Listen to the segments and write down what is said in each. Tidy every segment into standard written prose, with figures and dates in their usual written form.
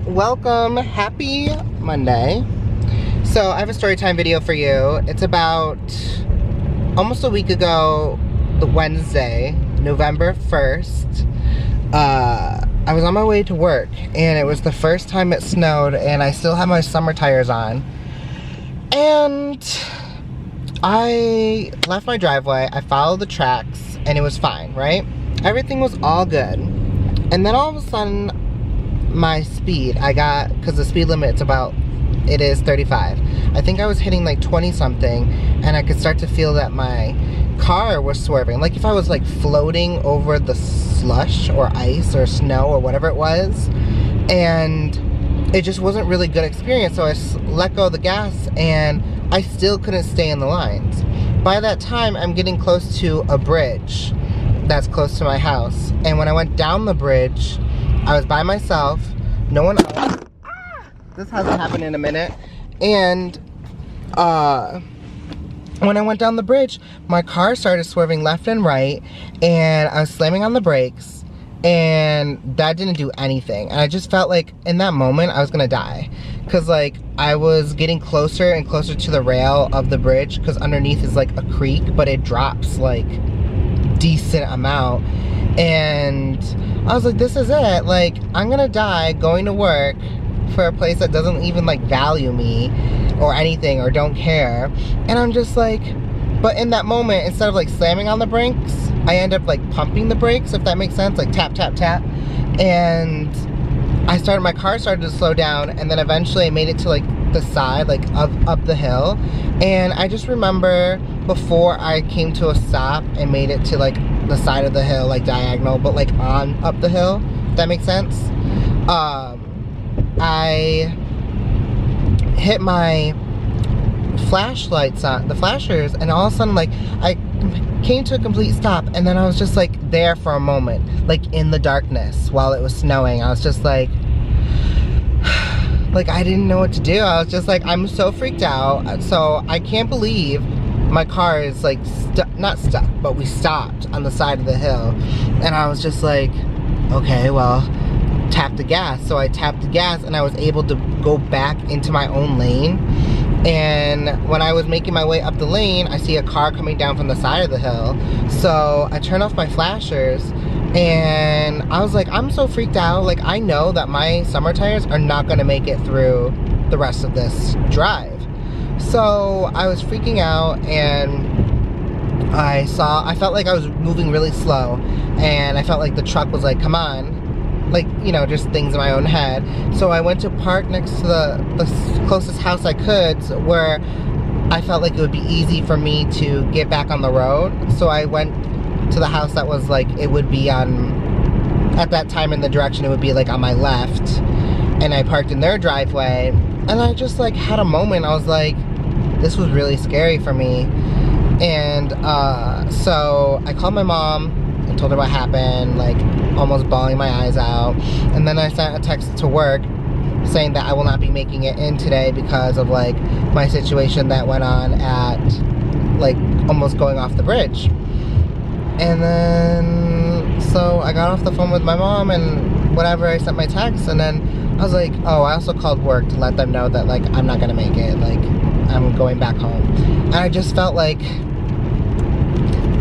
welcome. Happy Monday. So I have a story time video for you. It's about almost a week ago, the Wednesday, November 1st. I was on my way to work and it was the first time it snowed and I still had my summer tires on. And I left my driveway, I followed the tracks and it was fine, right? Everything was all good. And then all of a sudden, my speed, because the speed limit is 35. I think I was hitting like 20 something and I could start to feel that my car was swerving. Like if I was like floating over the slush or ice or snow or whatever it was. And it just wasn't really good experience. So I let go of the gas and I still couldn't stay in the lines. By that time, I'm getting close to a bridge that's close to my house. And when I went down the bridge, I was by myself, no one else. This hasn't happened in a minute. And when I went down the bridge, my car started swerving left and right, and I was slamming on the brakes, and that didn't do anything. And I just felt like in that moment I was gonna die, because like I was getting closer and closer to the rail of the bridge, because underneath is like a creek, but it drops like decent amount. And I was like, this is it, like I'm gonna die going to work for a place that doesn't even like value me or anything or don't care. And I'm just like, but in that moment, instead of like slamming on the brakes, I end up like pumping the brakes, if that makes sense, like tap tap tap. And my car started to slow down, and then eventually I made it to like the side, like up the hill. And I just remember before I came to a stop and made it to like the side of the hill, like diagonal, but like up the hill, if that makes sense. I hit my flashlights on, the flashers, and all of a sudden like I came to a complete stop, and then I was just like there for a moment, like in the darkness while it was snowing. I was just like I didn't know what to do. I was just like, I'm so freaked out. So I can't believe my car is like not stuck, but we stopped on the side of the hill. And I was just like, okay, well, tap the gas. So I tapped the gas and I was able to go back into my own lane. And when I was making my way up the lane, I see a car coming down from the side of the hill. So I turned off my flashers, and I was like, I'm so freaked out. Like, I know that my summer tires are not gonna make it through the rest of this drive. So I was freaking out, and I felt like I was moving really slow, and I felt like the truck was like, come on. Like, you know, just things in my own head. So I went to park next to the closest house I could, where I felt like it would be easy for me to get back on the road. So I went to the house that was like, it would be on, at that time in the direction, it would be like on my left. And I parked in their driveway. And I just like had a moment. I was like, this was really scary for me. And so I called my mom and told her what happened, like almost bawling my eyes out. And then I sent a text to work saying that I will not be making it in today because of like my situation that went on at like almost going off the bridge. And then so I got off the phone with my mom and whatever, I sent my text, and then I was like, oh, I also called work to let them know that like I'm not gonna make it, like I'm going back home. And I just felt like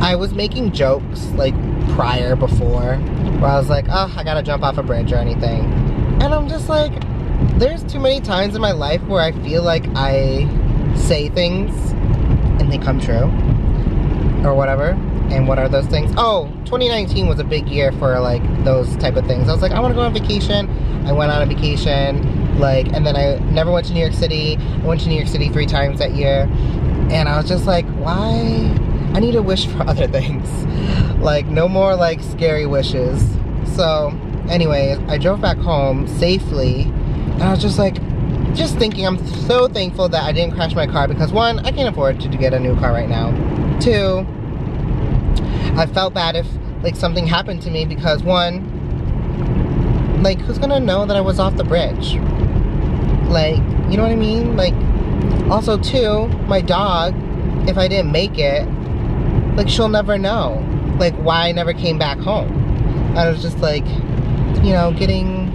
I was making jokes like before, where I was like, oh, I gotta jump off a bridge or anything. And I'm just like, there's too many times in my life where I feel like I say things and they come true or whatever. And what are those things? Oh, 2019 was a big year for like those type of things. I was like, I want to go on vacation. I went on a vacation, like, and then I never went to New York City. I went to New York City 3 times that year. And I was just like, why? I need to wish for other things. Like, no more like scary wishes. So anyways, I drove back home safely, and I was just like, just thinking, I'm so thankful that I didn't crash my car, because 1, I can't afford to get a new car right now. 2, I felt bad if like something happened to me, because 1, like who's gonna know that I was off the bridge? Like, you know what I mean? Like, also 2, my dog, if I didn't make it, like she'll never know like why I never came back home. I was just like, you know, getting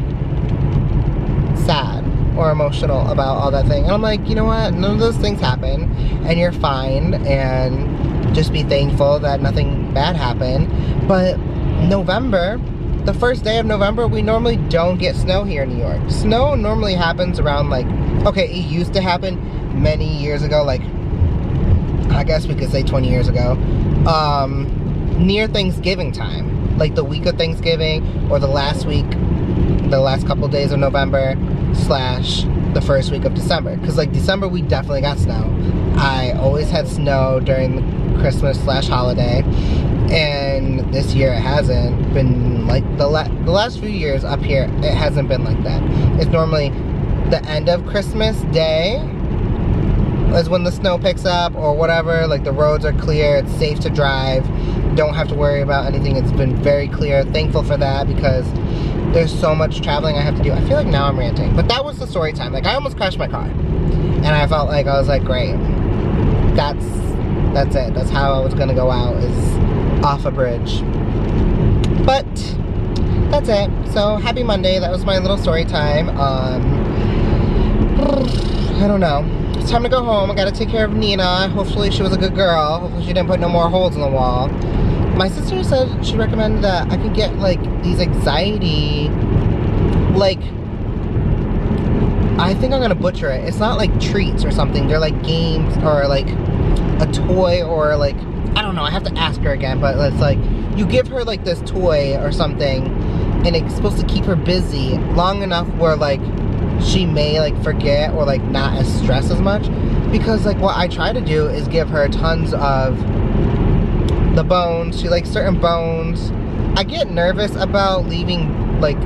or emotional about all that thing. And I'm like, you know what? None of those things happen, and you're fine, and just be thankful that nothing bad happened. But November, the first day of November, we normally don't get snow here in New York. Snow normally happens around, like, okay, it used to happen many years ago, like, I guess we could say 20 years ago, near Thanksgiving time, like the week of Thanksgiving, or the last couple days of November slash the first week of December. Because like December, we definitely got snow. I always had snow during the Christmas slash holiday, and this year it hasn't been like the last few years up here. It hasn't been like that. It's normally the end of Christmas Day is when the snow picks up, or whatever. Like the roads are clear, it's safe to drive, don't have to worry about anything. It's been very clear. Thankful for that, because there's so much traveling I have to do. I feel like now I'm ranting, but that was the story time. Like I almost crashed my car, and I felt like I was like, great, that's it. That's how I was gonna go out, is off a bridge. But that's it. So happy Monday. That was my little story time. I don't know. It's time to go home. I gotta take care of Nina. Hopefully she was a good girl. Hopefully she didn't put no more holes in the wall. My sister said she recommended that I could get like these anxiety, like, I think I'm gonna butcher it. It's not like treats or something. They're like games, or like a toy, or like, I don't know. I have to ask her again, but it's like you give her like this toy or something, and it's supposed to keep her busy long enough where like she may like forget, or like not as stressed as much. Because like what I try to do is give her tons of the bones. She likes certain bones. I get nervous about leaving, like,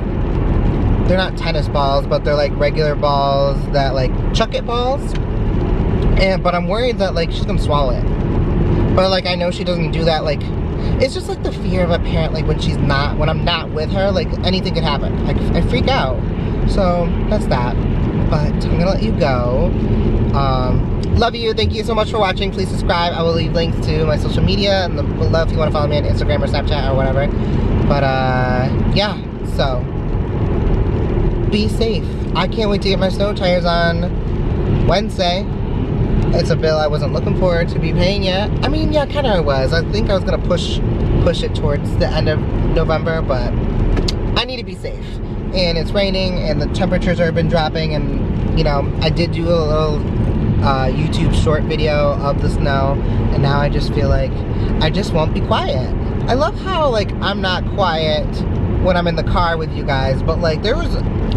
they're not tennis balls, but they're like regular balls that like chuck it balls, but I'm worried that like she's gonna swallow it. But like I know she doesn't do that. Like it's just like the fear of a parent, like when I'm not with her, like anything could happen. Like I freak out. So that's that. But I'm gonna let you go. Love you. Thank you so much for watching. Please subscribe. I will leave links to my social media and below if you want to follow me on Instagram or Snapchat or whatever. But yeah, so be safe. I can't wait to get my snow tires on Wednesday. It's a bill I wasn't looking forward to be paying yet. I mean, yeah, kind of I was. I think I was gonna push it towards the end of November, but I need to be safe. And it's raining, and the temperatures have been dropping, and you know, I did do a little YouTube short video of the snow, and now I just feel like I just won't be quiet. I love how like I'm not quiet when I'm in the car with you guys, but like I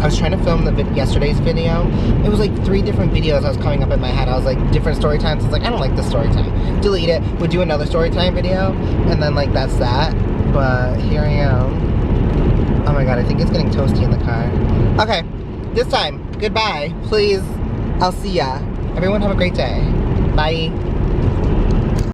was trying to film yesterday's video. It was like 3 different videos that was coming up in my head. I was like, different story times. I was like, I don't like this story time. Delete it. We'll do another story time video, and then like that's that. But here I am. Oh my god, I think it's getting toasty in the car. Okay, this time, goodbye. Please, I'll see ya. Everyone have a great day. Bye.